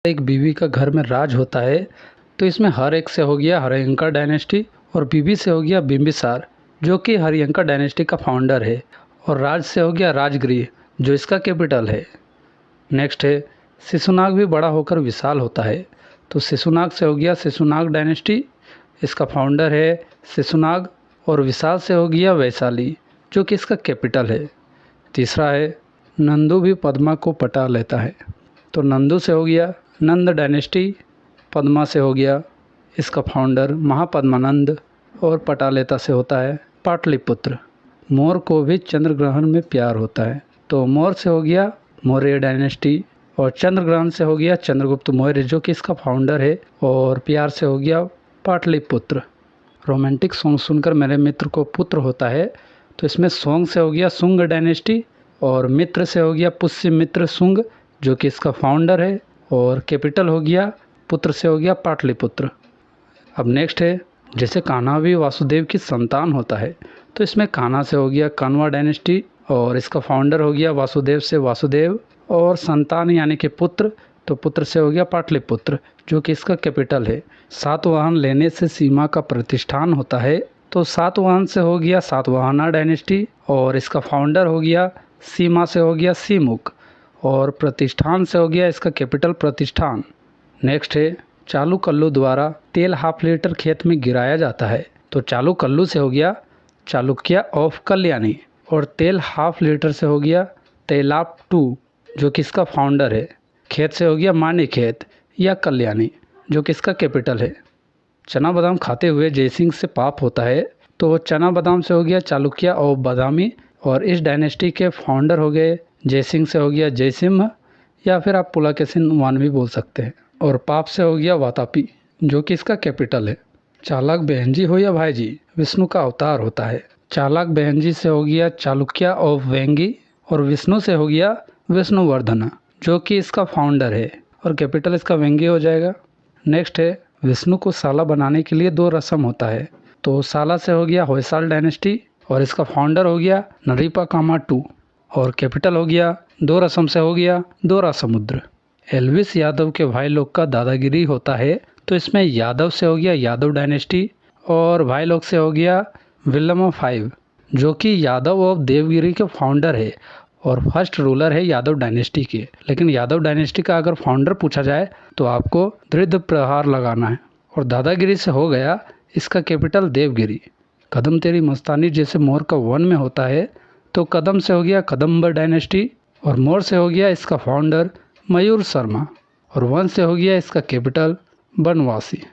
एक बीवी का घर में राज होता है, तो इसमें हर एक से हो गया हर्यंका डायनेस्टी और बीबी से हो गया बिंबिसार जो कि हर्यंका डायनेस्टी का फाउंडर है, और राज से हो गया राजगृह जो इसका कैपिटल है। नेक्स्ट है शिशुनाग भी बड़ा होकर विशाल होता है, तो शिशुनाग से हो गया शिशुनाग डायनेस्टी, इसका फाउंडर है शिशुनाग, और विशाल से हो गया वैशाली जो कि इसका कैपिटल है। तीसरा है नंदू भी पद्मा को पटा लेता है, तो नंदू से हो गया नंद डायनेस्टी, पद्मा से हो गया इसका फाउंडर महापद्मानंद, और पटालेता से होता है पाटलिपुत्र। मोर को भी चंद्र ग्रहण में प्यार होता है, तो मोर से हो गया मौर्य डायनेस्टी, और चंद्र ग्रहण से हो गया चंद्रगुप्त मौर्य जो कि इसका फाउंडर है, और प्यार से हो गया पाटलिपुत्र। रोमांटिक सॉन्ग सुनकर मेरे मित्र को पुत्र होता है, तो इसमें सॉन्ग से हो गया सुंग डायनेस्टी, और मित्र से हो गया पुष्य मित्र सुंग जो कि इसका फाउंडर है, और कैपिटल हो गया पुत्र से हो गया पाटलिपुत्र। अब नेक्स्ट है जैसे कान्हा भी वासुदेव की संतान होता है, तो इसमें कान्हा से हो गया कान्वा डायनेस्टी, और इसका फाउंडर हो गया वासुदेव से वासुदेव, और संतान यानी कि पुत्र, तो पुत्र से हो गया पाटलिपुत्र जो कि इसका कैपिटल है। सातवाहन लेने से सीमा का प्रतिष्ठान होता है, तो सातवाहन से हो गया सातवाहना डायनेस्टी, और इसका फाउंडर हो गया सीमा से हो गया सीमुख, और प्रतिष्ठान से हो गया इसका कैपिटल प्रतिष्ठान। नेक्स्ट है चालू कल्लू द्वारा तेल हाफ लीटर खेत में गिराया जाता है, तो चालू कल्लू से हो गया चालुक्य ऑफ कल्याणी, और तेल हाफ लीटर से हो गया तेलाप टू जो कि इसका फाउंडर है। खेत से हो गया मानी खेत या कल्याणी जो कि इसका कैपिटल है। चना बादाम खाते हुए जयसिंह से पाप होता है, तो चना बादाम से हो गया चालुक्य ऑफ बादामी, और इस डायनेस्टी के फाउंडर हो गए जयसिंह से हो गया जयसिम्ह, या फिर आप पुलकेशिन वन भी बोल सकते हैं, और पाप से हो गया वातापी जो कि इसका कैपिटल है। चालाक बहन जी हो या भाई जी, विष्णु का अवतार होता है। चालाक बहन जी से हो गया चालुक्य ऑफ वेंगी, और विष्णु से हो गया विष्णुवर्धन जो कि इसका फाउंडर है, और कैपिटल इसका वेंगी हो जाएगा। नेक्स्ट है विष्णु को साला बनाने के लिए 2 रस्म होता है, तो साला से हो गया होयसाल डायनेस्टी, और इसका फाउंडर हो गया नरीपा कामा टू, और कैपिटल हो गया 2 रस्म से हो गया दोरा समुद्र। एल्विस यादव के भाई लोग का दादागिरी होता है, तो इसमें यादव से हो गया यादव डायनेस्टी, और भाई लोग से हो गया विल्लम 5 जो कि यादव ऑफ देवगिरी के फाउंडर है, और फर्स्ट रूलर है यादव डायनेस्टी के। लेकिन यादव डायनेस्टी का अगर फाउंडर पूछा जाए तो आपको दृढ़ प्रहार लगाना है। और दादागिरी से हो गया इसका कैपिटल देवगिरी। कदम तेरी मस्तानी जैसे मोर का वन में होता है, तो कदम से हो गया कदम्ब डायनेस्टी, और मोर से हो गया इसका फाउंडर मयूर शर्मा, और वन से हो गया इसका कैपिटल बनवासी।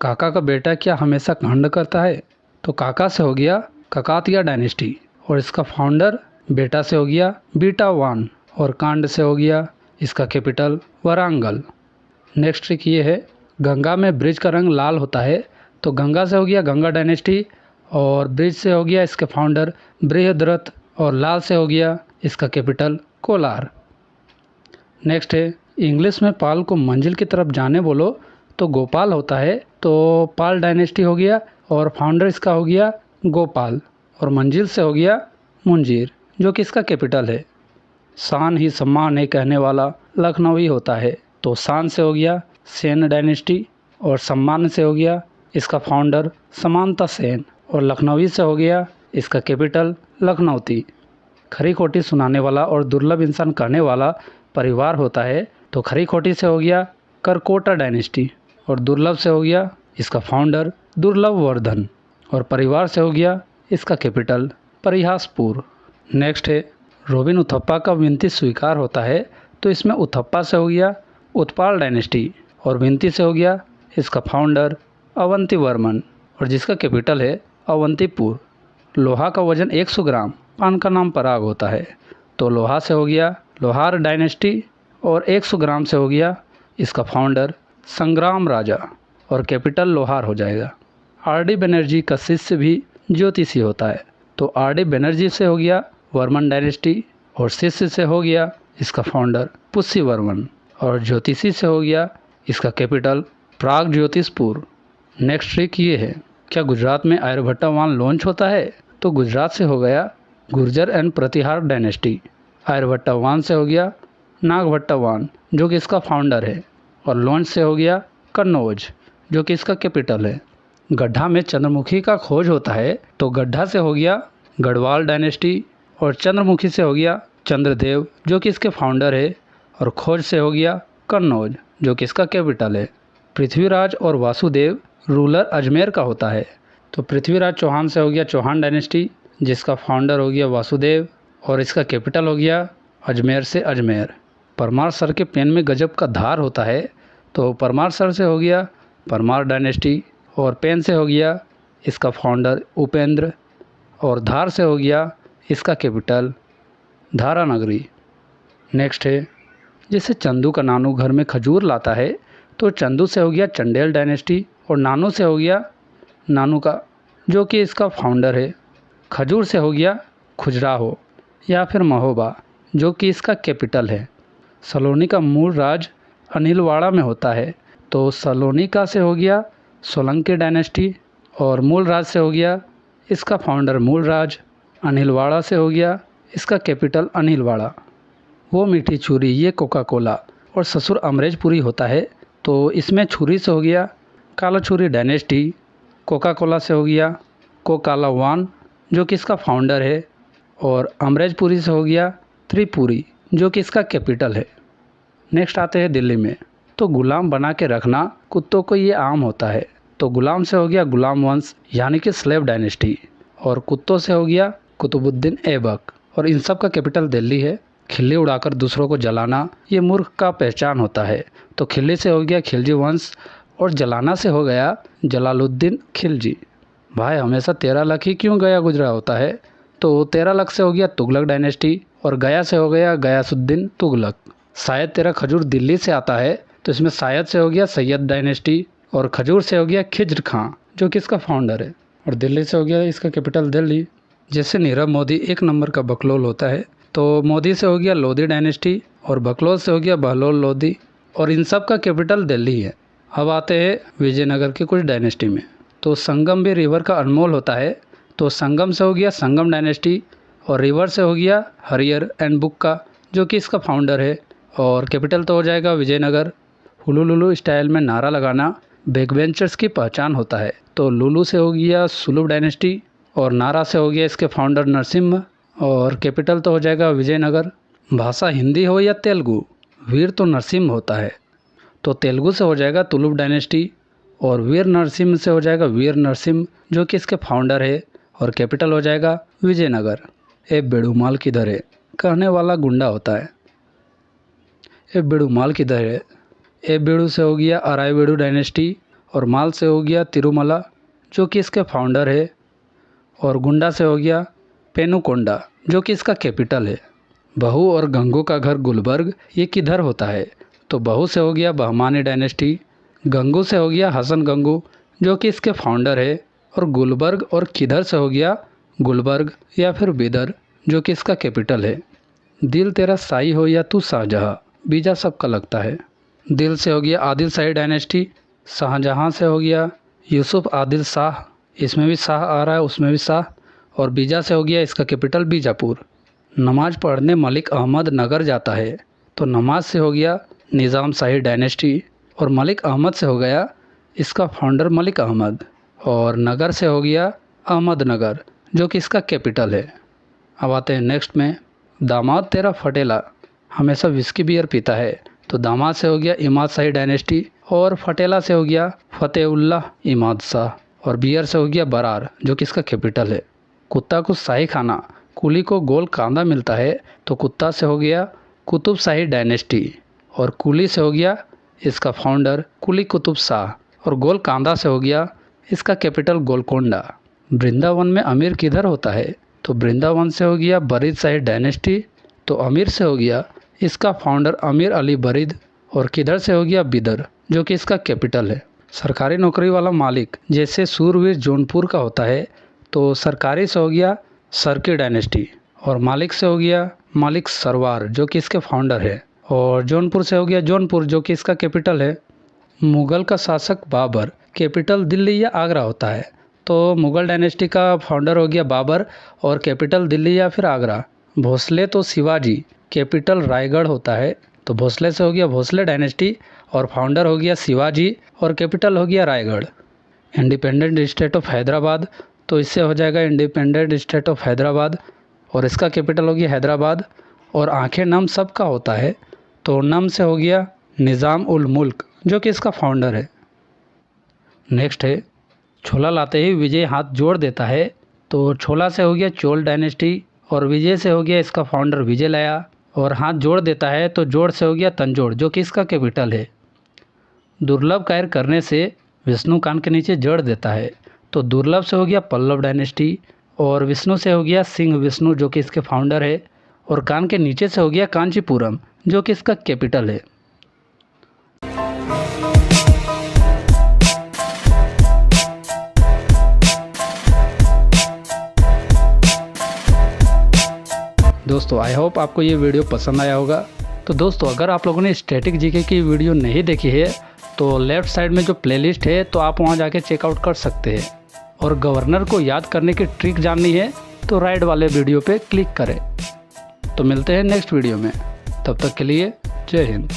काका का बेटा क्या हमेशा कांड करता है, तो काका से हो गया ककातिया डायनेस्टी, और इसका फाउंडर बेटा से हो गया बीटा वन, और कांड से हो गया इसका कैपिटल वरांगल। नेक्स्ट ट्रिक ये है गंगा में ब्रिज का रंग लाल होता है, तो गंगा से हो गया गंगा डायनेस्टी, और ब्रिज से हो गया इसके फाउंडर बृहद्रथ, और लाल से हो गया इसका कैपिटल कोलार। नेक्स्ट है इंग्लिश में पाल को मंजिल की तरफ जाने बोलो तो गोपाल होता है, तो पाल डायनेस्टी हो गया, और फाउंडर इसका हो गया गोपाल, और मंजिल से हो गया मुंजीर जो कि इसका कैपिटल है। शान ही सम्मान है कहने वाला लखनवी होता है, तो शान से हो गया सेन डायनेस्टी, और सम्मान से हो गया इसका फाउंडर समानता सेन, और लखनवी से हो गया इसका कैपिटल लखनौती। खरी खोटी सुनाने वाला और दुर्लभ इंसान करने वाला परिवार होता है, तो खरी खोटी से हो गया करकोटा डायनेस्टी, और दुर्लभ से हो गया इसका फाउंडर दुर्लभ वर्धन, और परिवार से हो गया इसका कैपिटल परिहासपुर। नेक्स्ट है रोबिन उथप्पा का विनती स्वीकार होता है, तो इसमें उथप्पा से हो गया उत्पाल डायनेस्टी, और विनती से हो गया इसका फाउंडर अवंती वर्मन, और जिसका कैपिटल है अवंतीपुर। लोहा का वजन 100 ग्राम, पान का नाम पराग होता है, तो लोहा से हो गया लोहार डायनेस्टी, और 100 ग्राम से हो गया इसका फाउंडर संग्राम राजा, और कैपिटल लोहार हो जाएगा। आर.डी. बनर्जी का शिष्य भी ज्योतिषी होता है, तो आर.डी. बनर्जी से हो गया वर्मन डायनेस्टी, और शिष्य से हो गया इसका फाउंडर पुष्य वर्मन, और ज्योतिषी से हो गया इसका कैपिटल प्राग ज्योतिषपुर। नेक्स्ट ट्रिक ये है क्या गुजरात में आर्यभट्टा वन लॉन्च होता है, तो गुजरात से हो गया Gurjar and Pratihar dynasty, Aryabhatta one से हो गया नागभट्टा वन जो कि इसका फाउंडर है, और लॉन्च से हो गया कन्नौज जो कि इसका कैपिटल है। गड्ढा में चंद्रमुखी का खोज होता है तो गड्ढा से हो गया गढ़वाल डायनेस्टी, और चंद्रमुखी से हो गया चंद्रदेव जो कि इसके फाउंडर है, और खोज से हो गया कन्नौज जो कि इसका कैपिटल है। पृथ्वीराज और वासुदेव रूलर अजमेर का होता है तो पृथ्वीराज चौहान से हो गया चौहान डायनेस्टी जिसका फाउंडर हो गया वासुदेव, और इसका कैपिटल हो गया अजमेर से अजमेर। परमार सर के पेन में गजब का धार होता है तो परमार सर से हो गया परमार डायनेस्टी, और पेन से हो गया इसका फाउंडर उपेंद्र, और धार से हो गया इसका कैपिटल धारा नगरी। नेक्स्ट है जैसे चंदू का नानू घर में खजूर लाता है तो चंदू से हो गया चंडेल डायनेस्टी, और नानू से हो गया नानू का जो कि इसका फाउंडर है। खजूर से हो गया खुजराहो या फिर महोबा जो कि इसका कैपिटल है। सलोनी का मूल राज अनिलवाड़ा में होता है तो सलोनिका से हो गया सोलंकी डायनेस्टी, और मूल राज से हो गया इसका फाउंडर मूल राज। अनिलवाड़ा से हो गया इसका कैपिटल अनिलवाड़ा। वो मीठी छुरी ये कोका कोला और ससुर अमरेजपुरी होता है तो इसमें छुरी से हो गया काला छुरी डायनेस्टी। कोका कोला से हो गया कोकाला वान जो कि इसका फाउंडर है, और अमरेजपुरी से हो गया त्रिपुरी जो कि इसका कैपिटल है। नेक्स्ट आते हैं दिल्ली में, तो गुलाम बना के रखना कुत्तों को ये आम होता है तो गुलाम से हो गया गुलाम वंश यानी कि स्लेव डायनेस्टी, और कुत्तों से हो गया कुतुबुद्दीन ऐबक, और इन सब का कैपिटल दिल्ली है। खिल्ली उड़ाकर दूसरों को जलाना ये मूर्ख का पहचान होता है तो खिल्ली से हो गया खिलजी वंश, और जलाना से हो गया जलालुद्दीन खिलजी। भाई हमेशा 13 लाख ही क्यों गया गुजरा होता है तो 13 लाख से हो गया तुगलक डायनेस्टी, और गया से हो गया गयासुद्दीन तुगलक। शायद तेरा खजूर दिल्ली से आता है तो इसमें शायद से हो गया सैयद डायनेस्टी, और खजूर से हो गया खिज्र खां जो कि इसका फाउंडर है, और दिल्ली से हो गया इसका कैपिटल दिल्ली। जैसे नीरव मोदी एक नंबर का बकलोल होता है तो मोदी से हो गया लोधी डायनेस्टी, और बकलोल से हो गया बहलोल लोधी, और इन सब का कैपिटल दिल्ली है। अब आते हैं विजयनगर के कुछ डायनेस्टी में, तो संगम भी रिवर का अनमोल होता है तो संगम से हो गया संगम डायनेस्टी, और रिवर से हो गया हरियर एंड बुक्का जो कि इसका फाउंडर है, और कैपिटल तो हो जाएगा विजयनगर। हुलुलुलु स्टाइल में नारा लगाना बैकबेंचर्स की पहचान होता है तो लुलु से हो गया सुलभ डायनेस्टी, और नारा से हो गया इसके फाउंडर नरसिम्हा, और कैपिटल तो हो जाएगा विजयनगर। भाषा हिंदी हो या तेलुगु वीर तो नरसिम्हा होता है तो तेलुगु से हो जाएगा तुलुप डायनेस्टी, और वीर नरसिम्हा से हो जाएगा वीर नरसिम्हा जो कि इसके फाउंडर है, और कैपिटल हो जाएगा विजयनगर। ए बेड़ूमाल किधर है कहने वाला गुंडा होता है। ए बेड़ूमाल किधर है, ए बेड़ू से हो गया अरायवेडू डायनेस्टी, और माल से हो गया तिरुमला जो कि इसके फाउंडर है, और गुंडा से हो गया पेनुकोंडा जो कि इसका कैपिटल है। बहू और गंगू का घर गुलबर्ग ये किधर होता है तो बहू से हो गया बहमानी डायनेस्टी, गंगू से हो गया हसन गंगू जो कि इसके फाउंडर है, और गुलबर्ग और किधर से हो गया गुलबर्ग या फिर बिदर जो कि इसका कैपिटल है। दिल तेरा साई हो या तू शाहजहाँ बीजा सबका लगता है। दिल से हो गया आदिल शाही डायनेस्टी, शाहजहाँ से हो गया यूसुफ आदिल शाह, इसमें भी शाह आ रहा है उसमें भी शाह, और बीजा से हो गया इसका कैपिटल बीजापुर। नमाज पढ़ने मलिक अहमद नगर जाता है तो नमाज से हो गया निज़ाम शाही डायनेस्टी, और मलिक अहमद से हो गया इसका फाउंडर मलिक अहमद, और नगर से हो गया अहमदनगर जो कि इसका कैपिटल है। अब आते हैं नेक्स्ट में, दामाद तेरा फटेला हमेशा विस्की बियर पीता है तो दामाद से हो गया इमाद शाही डायनेस्टी, और फटेला से हो गया फतेहुल्लाह इमाद शाह, और बियर से हो गया बरार जो कि इसका कैपिटल है। कुत्ता को शाही खाना कुली को गोल कांदा मिलता है तो कुत्ता से हो गया कुतुब शाही डायनेस्टी, और कुली से हो गया इसका फाउंडर कुली कुतुब शाह, और गोल कांदा से हो गया इसका कैपिटल गोलकोंडा। वृंदावन में अमीर किधर होता है तो वृंदावन से हो गया बरीद शाही डायनेस्टी, तो अमीर से हो गया इसका फाउंडर अमीर अली बरीद, और किधर से हो गया बिदर जो कि इसका कैपिटल है। सरकारी नौकरी वाला मालिक जैसे सूरवीर जौनपुर का होता है तो सरकारी से हो गया सरकी डायनेस्टी, और मालिक से हो गया मालिक सरवार जो कि इसके फाउंडर है, और जौनपुर से हो गया जौनपुर जो कि इसका कैपिटल है। मुग़ल का शासक बाबर कैपिटल दिल्ली या आगरा होता है तो मुग़ल डायनेस्टी का फाउंडर हो गया बाबर, और कैपिटल दिल्ली या फिर आगरा। भोसले तो शिवाजी कैपिटल रायगढ़ होता है तो भोसले से हो गया भोसले डायनेस्टी और फाउंडर हो गया शिवाजी और कैपिटल हो गया Raigarh. Independent state of Hyderabad, तो इससे हो जाएगा इंडिपेंडेंट स्टेट ऑफ हैदराबाद और इसका कैपिटल हो गया हैदराबाद। और आंखें नम सबका होता है, तो नम से हो गया निज़ाम उल मुल्क जो कि इसका फाउंडर है। नेक्स्ट है छोला लाते ही विजय हाथ जोड़ देता है, तो छोला से हो गया चोल डायनेस्टी और विजय से हो गया इसका फाउंडर विजयलया और हाथ जोड़ देता है तो जोड़ से हो गया तंजोड़ जो कि इसका कैपिटल है। दुर्लभ कार्य करने से विष्णु कान के नीचे जड़ देता है, तो दुर्लभ से हो गया पल्लव डायनेस्टी और विष्णु से हो गया सिंह विष्णु जो कि इसके फाउंडर है और कान के नीचे से हो गया कांचीपुरम जो कि इसका कैपिटल है। दोस्तों आई होप आपको ये वीडियो पसंद आया होगा। तो दोस्तों अगर आप लोगों ने स्टैटिक जीके की वीडियो नहीं देखी है तो लेफ़्ट साइड में जो प्लेलिस्ट है तो आप वहां जाके चेकआउट कर सकते हैं। और गवर्नर को याद करने की ट्रिक जाननी है तो राइट वाले वीडियो पे क्लिक करें। तो मिलते हैं नेक्स्ट वीडियो में, तब तक के लिए जय हिंद।